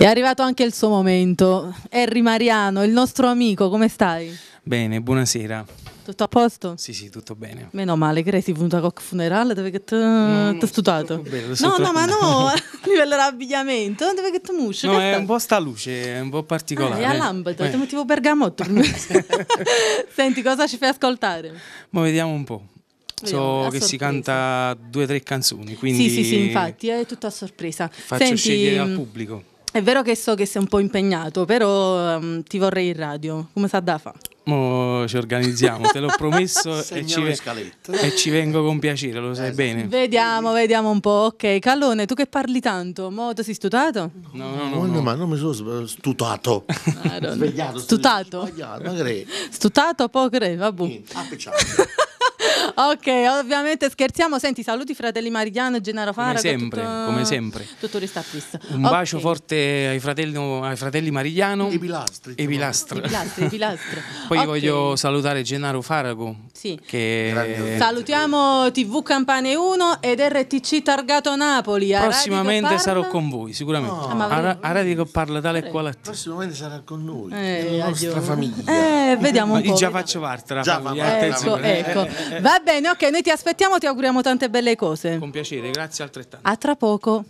È arrivato anche il suo momento. Henry Mariano, il nostro amico, come stai? Bene, buonasera. Tutto a posto? Sì, tutto bene. Meno male, che sei venuta a qualche funerale dove che ti studiato? No, ma no, a livello dell'abbigliamento, dove che ti musci? No, è un po' sta luce, è un po' particolare. È a lampada, ti motivo bergamotto. Senti, cosa ci fai ascoltare? Ma vediamo un po'. So che si canta 2 o 3 canzoni, quindi Sì, infatti, è tutta a sorpresa. Faccio scegliere al pubblico. È vero che so che sei un po' impegnato, però ti vorrei in radio. Come sa da fa? Mo ci organizziamo, te l'ho promesso e ci vengo con piacere, lo sai bene. Vediamo un po'. Ok, Callone, tu che parli tanto, mo ti sei studiato? No. Ma non mi sono stutato. Svegliato. Stutato? Stutato, poi vabbè. Ok, ovviamente scherziamo. Senti, saluti fratelli Mariano e Gennaro Fara. Come sempre. Tutto resta triste. Un bacio forte ai fratelli Marigliano e Pilastri. Poi voglio salutare Gennaro Farago. Sì. Che salutiamo TV Campane 1 ed RTC Targato Napoli. Prossimamente sarò con voi, sicuramente. A Radio che parla tale e quale. Prossimamente sarà con noi, la nostra famiglia. Vediamo un po'. Io già faccio parte della famiglia. Ecco. Va bene, ok, noi ti aspettiamo, ti auguriamo tante belle cose. Con piacere, grazie altrettanto. A tra poco.